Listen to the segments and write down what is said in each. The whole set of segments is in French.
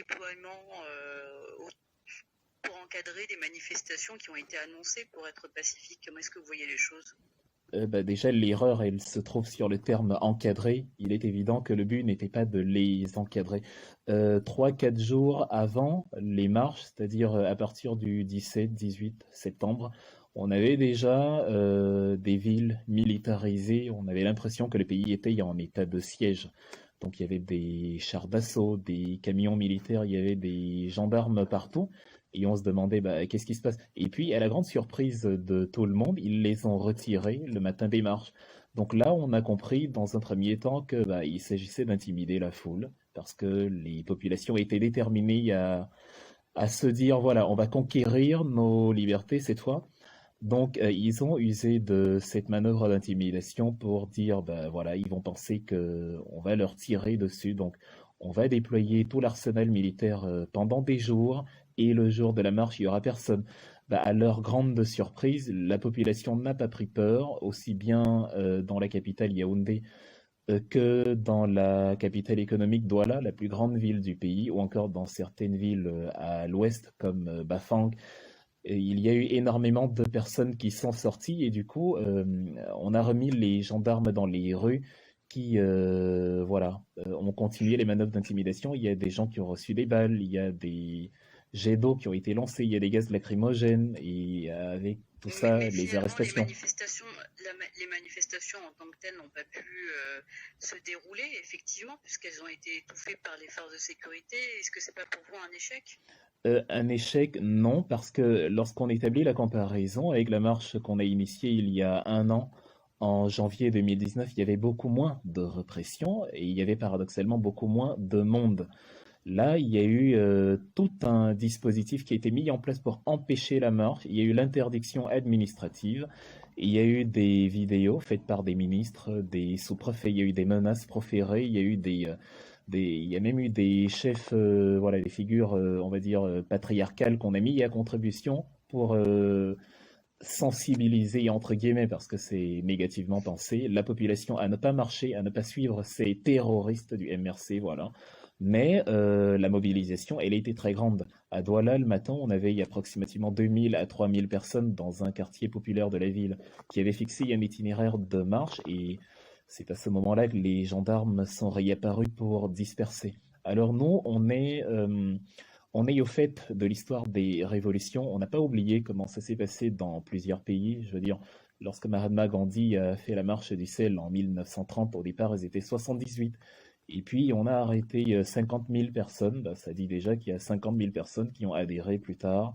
déploiement pour encadrer des manifestations qui ont été annoncées pour être pacifiques. Comment est-ce que vous voyez les choses? Déjà, l'erreur, elle se trouve sur le terme encadré. Il est évident que le but n'était pas de les encadrer. 3, 4 jours avant les marches, c'est-à-dire à partir du 17, 18 septembre, on avait déjà des villes militarisées. On avait l'impression que le pays était en état de siège. Donc il y avait des chars d'assaut, des camions militaires, il y avait des gendarmes partout. Et on se demandait bah, qu'est-ce qui se passe. Et puis, à la grande surprise de tout le monde, ils les ont retirés le matin des marches. Donc là, on a compris dans un premier temps que bah, il s'agissait d'intimider la foule parce que les populations étaient déterminées à se dire voilà, on va conquérir nos libertés cette fois. Donc, ils ont usé de cette manœuvre d'intimidation pour dire, ben voilà, ils vont penser que on va leur tirer dessus. Donc, on va déployer tout l'arsenal militaire pendant des jours, et le jour de la marche, il y aura personne. Ben, à leur grande surprise, la population n'a pas pris peur, aussi bien dans la capitale Yaoundé que dans la capitale économique Douala, la plus grande ville du pays, ou encore dans certaines villes à l'ouest comme Bafang. Et il y a eu énormément de personnes qui sont sorties et du coup, on a remis les gendarmes dans les rues qui, voilà, ont continué les manœuvres d'intimidation. Il y a des gens qui ont reçu des balles, il y a des jets d'eau qui ont été lancés, il y a des gaz lacrymogènes et avec tout Mais ça, les finalement, arrestations. les manifestations en tant que telles n'ont pas pu se dérouler, effectivement, puisqu'elles ont été étouffées par les forces de sécurité. Est-ce que c'est pas pour vous un échec? Un échec, non, parce que lorsqu'on établit la comparaison avec la marche qu'on a initiée il y a un an, en janvier 2019, il y avait beaucoup moins de répression et il y avait paradoxalement beaucoup moins de monde. Là, il y a eu tout un dispositif qui a été mis en place pour empêcher la marche. Il y a eu l'interdiction administrative. Il y a eu des vidéos faites par des ministres, des sous-préfets. Il y a eu des menaces proférées. Il y a eu il y a même eu des chefs, voilà, des figures, on va dire, patriarcales qu'on a mis à contribution pour sensibiliser, entre guillemets, parce que c'est négativement pensé, la population à ne pas marcher, à ne pas suivre ces terroristes du MRC, voilà. Mais la mobilisation, elle a été très grande. À Douala, le matin, on avait approximativement 2000 à 3000 personnes dans un quartier populaire de la ville qui avait fixé un itinéraire de marche et c'est à ce moment-là que les gendarmes sont réapparus pour disperser. Alors nous, on est au fait de l'histoire des révolutions. On n'a pas oublié comment ça s'est passé dans plusieurs pays. Je veux dire, lorsque Mahatma Gandhi a fait la marche du sel en 1930, au départ, ils étaient 78. Et puis, on a arrêté 50 000 personnes. Bah, ça dit déjà qu'il y a 50 000 personnes qui ont adhéré plus tard.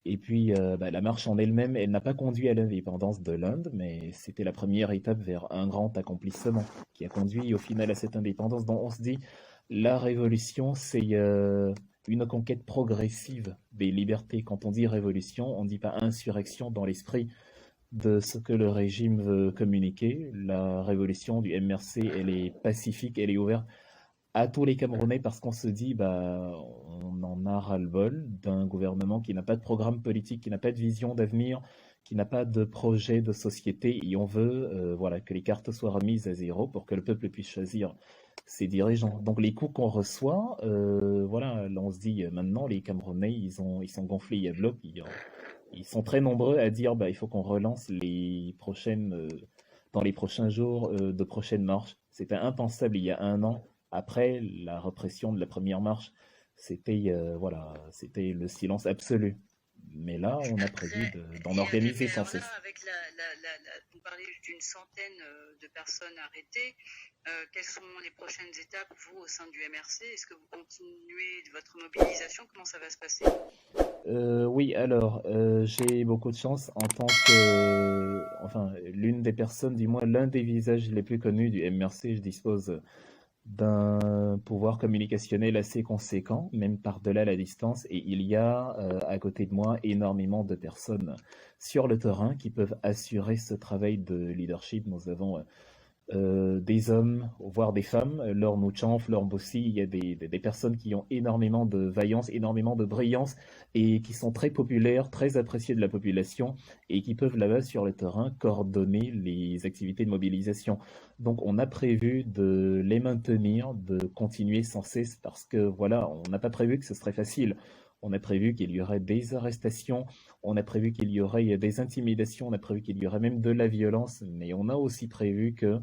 Et puis, bah, la marche en elle-même, elle n'a pas conduit à l'indépendance de l'Inde, mais c'était la première étape vers un grand accomplissement qui a conduit au final à cette indépendance dont on se dit, la révolution, c'est une conquête progressive des libertés. Quand on dit révolution, on ne dit pas insurrection dans l'esprit de ce que le régime veut communiquer. La révolution du MRC, elle est pacifique, elle est ouverte à tous les Camerounais parce qu'on se dit, bah, on en a ras-le-bol d'un gouvernement qui n'a pas de programme politique, qui n'a pas de vision d'avenir, qui n'a pas de projet de société et on veut voilà, que les cartes soient remises à zéro pour que le peuple puisse choisir ses dirigeants. Donc les coups qu'on reçoit, voilà, là on se dit maintenant les Camerounais, ils sont gonflés, il y a de l'eau, ils sont très nombreux à dire bah, il faut qu'on relance les prochaines, dans les prochains jours de prochaines marches. C'était impensable il y a un an. Après la répression de la première marche, c'était voilà, c'était le silence absolu. Mais là, on a prévu Après, d'en organiser mais sans alors là, cesse. avec vous parlez d'une centaine de personnes arrêtées. Quelles sont les prochaines étapes, vous, au sein du MRC? Est-ce que vous continuez votre mobilisation? Comment ça va se passer? Oui, alors, j'ai beaucoup de chance en tant que, enfin, l'une des personnes, du moins l'un des visages les plus connus du MRC, je dispose d'un pouvoir communicationnel assez conséquent, même par-delà la distance, et il y a à côté de moi énormément de personnes sur le terrain qui peuvent assurer ce travail de leadership. Nous avons des hommes, voire des femmes, leur Mouchanf, leur Bossi, il y a des personnes qui ont énormément de vaillance, énormément de brillance et qui sont très populaires, très appréciées de la population et qui peuvent là-bas sur le terrain coordonner les activités de mobilisation. Donc on a prévu de les maintenir, de continuer sans cesse parce que voilà, on n'a pas prévu que ce serait facile. On a prévu qu'il y aurait des arrestations, on a prévu qu'il y aurait des intimidations, on a prévu qu'il y aurait même de la violence, mais on a aussi prévu que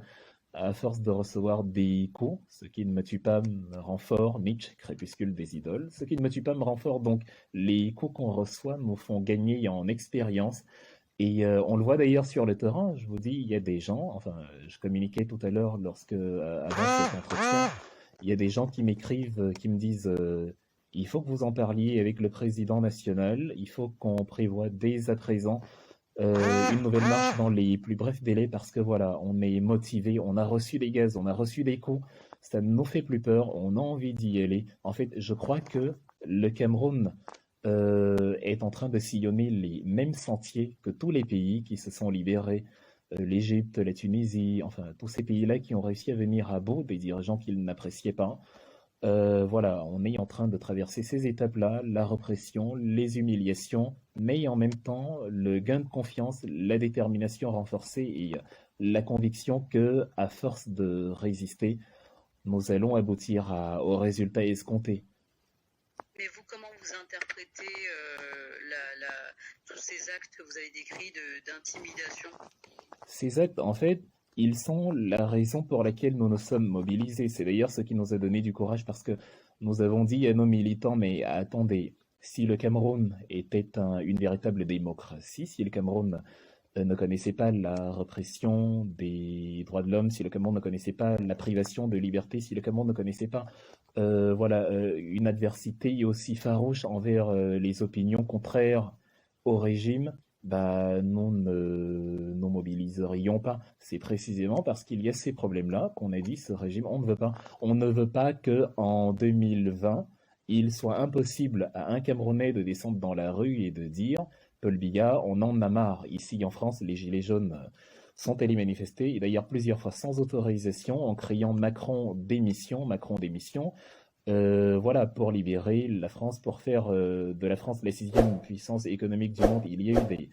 à force de recevoir des coups, ce qui ne me tue pas me rend fort, Nietzsche, crépuscule des idoles, ce qui ne me tue pas me rend fort, donc les coups qu'on reçoit nous font gagner en expérience, et on le voit d'ailleurs sur le terrain, je vous dis, il y a des gens, enfin, je communiquais tout à l'heure avant cet entretien, il y a des gens qui m'écrivent, qui me disent, il faut que vous en parliez avec le président national, il faut qu'on prévoie dès à présent une nouvelle marche dans les plus brefs délais parce que voilà, on est motivé, on a reçu des gaz, on a reçu des coups, ça ne nous fait plus peur, on a envie d'y aller. En fait, je crois que le Cameroun est en train de sillonner les mêmes sentiers que tous les pays qui se sont libérés, l'Égypte, la Tunisie, enfin tous ces pays-là qui ont réussi à venir à bout des dirigeants qu'ils n'appréciaient pas. Voilà, on est en train de traverser ces étapes-là, la répression, les humiliations, mais en même temps le gain de confiance, la détermination renforcée et la conviction que, à force de résister, nous allons aboutir aux résultats escomptés. Mais vous, comment vous interprétez tous ces actes que vous avez décrits d'intimidation? Ces actes, en fait, ils sont la raison pour laquelle nous nous sommes mobilisés. C'est d'ailleurs ce qui nous a donné du courage parce que nous avons dit à nos militants, mais attendez, si le Cameroun était une véritable démocratie, si le Cameroun ne connaissait pas la répression des droits de l'homme, si le Cameroun ne connaissait pas la privation de liberté, si le Cameroun ne connaissait pas une adversité aussi farouche envers les opinions contraires au régime, bah, nous ne nous mobiliserions pas. C'est précisément parce qu'il y a ces problèmes-là qu'on a dit ce régime, on ne veut pas. On ne veut pas qu'en 2020, il soit impossible à un Camerounais de descendre dans la rue et de dire Paul Biya, on en a marre. Ici en France, les Gilets jaunes sont allés manifester, et d'ailleurs plusieurs fois sans autorisation, en criant Macron démission, voilà, pour libérer la France, pour faire de la France la sixième puissance économique du monde. Il y a eu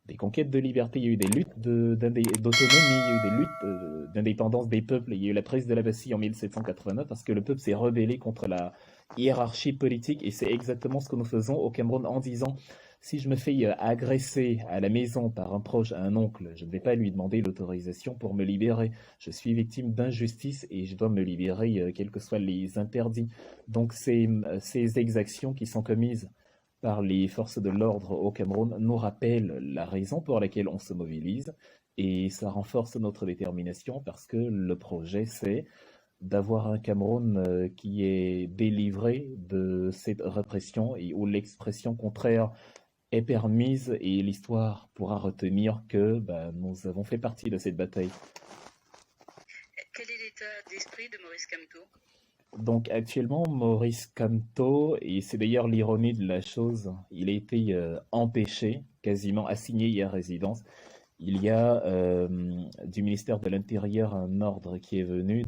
des conquêtes de liberté, il y a eu des luttes d'autonomie, il y a eu des luttes d'indépendance des peuples, il y a eu la prise de la Bastille en 1789 parce que le peuple s'est rebellé contre la hiérarchie politique et c'est exactement ce que nous faisons au Cameroun en disant si je me fais agresser à la maison par un proche, un oncle, je ne vais pas lui demander l'autorisation pour me libérer. Je suis victime d'injustice et je dois me libérer, quels que soient les interdits. Donc ces exactions qui sont commises par les forces de l'ordre au Cameroun nous rappellent la raison pour laquelle on se mobilise et ça renforce notre détermination parce que le projet, c'est d'avoir un Cameroun qui est délivré de cette répression et où l'expression contraire est permise et l'histoire pourra retenir que bah, nous avons fait partie de cette bataille. Quel est l'état d'esprit de Maurice Kamto? Donc actuellement, Maurice Kamto, et c'est d'ailleurs l'ironie de la chose, il a été empêché, quasiment assigné à résidence. Il y a du ministère de l'Intérieur un ordre qui est venu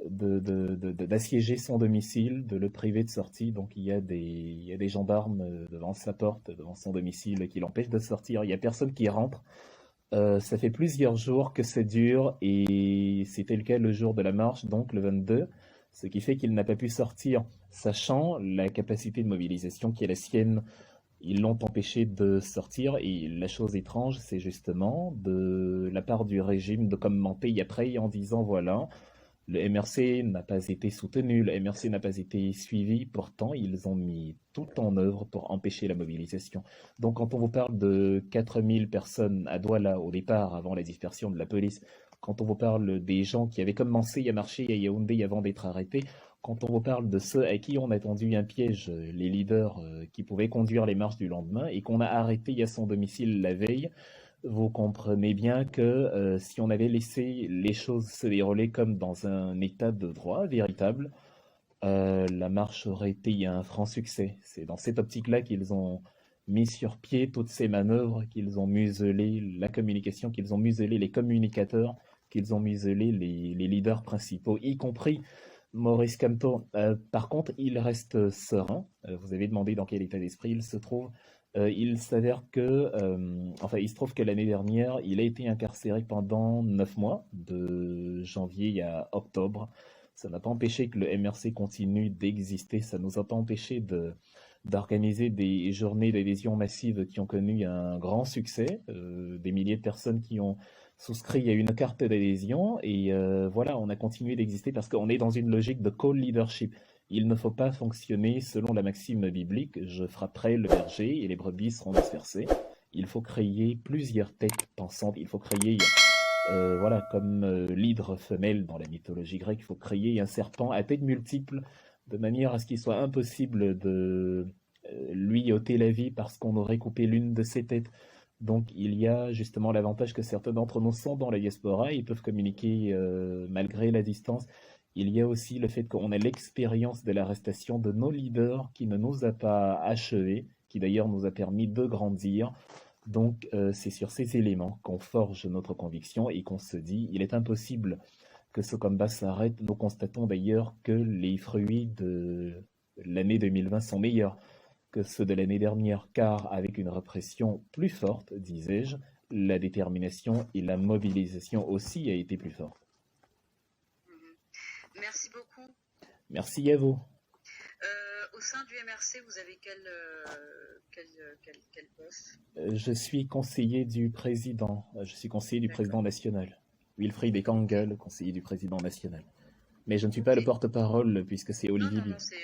d'assiéger son domicile, de le priver de sortie. Donc il y a des gendarmes devant sa porte, devant son domicile, qui l'empêchent de sortir. Il n'y a personne qui rentre. Ça fait plusieurs jours que ça dure et c'était le cas le jour de la marche, donc le 22, ce qui fait qu'il n'a pas pu sortir, sachant la capacité de mobilisation qui est la sienne. Ils l'ont empêché de sortir et la chose étrange, c'est justement de la part du régime de commenter après en disant voilà, le MRC n'a pas été soutenu, le MRC n'a pas été suivi, pourtant ils ont mis tout en œuvre pour empêcher la mobilisation. Donc quand on vous parle de 4000 personnes à Douala au départ, avant la dispersion de la police, quand on vous parle des gens qui avaient commencé à marcher à Yaoundé avant d'être arrêtés, quand on vous parle de ceux à qui on a tendu un piège, les leaders qui pouvaient conduire les marches du lendemain, et qu'on a arrêté à son domicile la veille, vous comprenez bien que si on avait laissé les choses se dérouler comme dans un état de droit véritable, la marche aurait été un franc succès. C'est dans cette optique-là qu'ils ont mis sur pied toutes ces manœuvres, qu'ils ont muselé la communication, qu'ils ont muselé les communicateurs, qu'ils ont muselé les leaders principaux, y compris Maurice Kamto. Par contre, il reste serein. Vous avez demandé dans quel état d'esprit il se trouve. Il s'avère que, enfin, il se trouve que l'année dernière, il a été incarcéré pendant 9 mois, de janvier à octobre. Ça n'a pas empêché que le MRC continue d'exister. Ça nous a pas empêché d'organiser des journées d'adhésion massive qui ont connu un grand succès. Des milliers de personnes qui ont souscrit à une carte d'adhésion. Et voilà, on a continué d'exister parce qu'on est dans une logique de co-leadership. Il ne faut pas fonctionner selon la maxime biblique, je frapperai le berger et les brebis seront dispersées. Il faut créer plusieurs têtes pensantes, il faut créer, voilà, comme l'hydre femelle dans la mythologie grecque, il faut créer un serpent à tête multiple, de manière à ce qu'il soit impossible de lui ôter la vie parce qu'on aurait coupé l'une de ses têtes. Donc il y a justement l'avantage que certains d'entre nous sont dans la diaspora, ils peuvent communiquer malgré la distance. Il y a aussi le fait qu'on a l'expérience de l'arrestation de nos leaders qui ne nous a pas achevés, qui d'ailleurs nous a permis de grandir. Donc c'est sur ces éléments qu'on forge notre conviction et qu'on se dit, il est impossible que ce combat s'arrête. Nous constatons d'ailleurs que les fruits de l'année 2020 sont meilleurs que ceux de l'année dernière, car avec une répression plus forte, disais-je, la détermination et la mobilisation aussi a été plus forte. Merci beaucoup. Merci à vous. Au sein du MRC, vous avez quel poste? Je suis conseiller du président. Je suis conseiller du président national. Wilfried Ekangel, conseiller du président national. Mais je ne suis pas le porte-parole puisque c'est Olivier. Non, c'est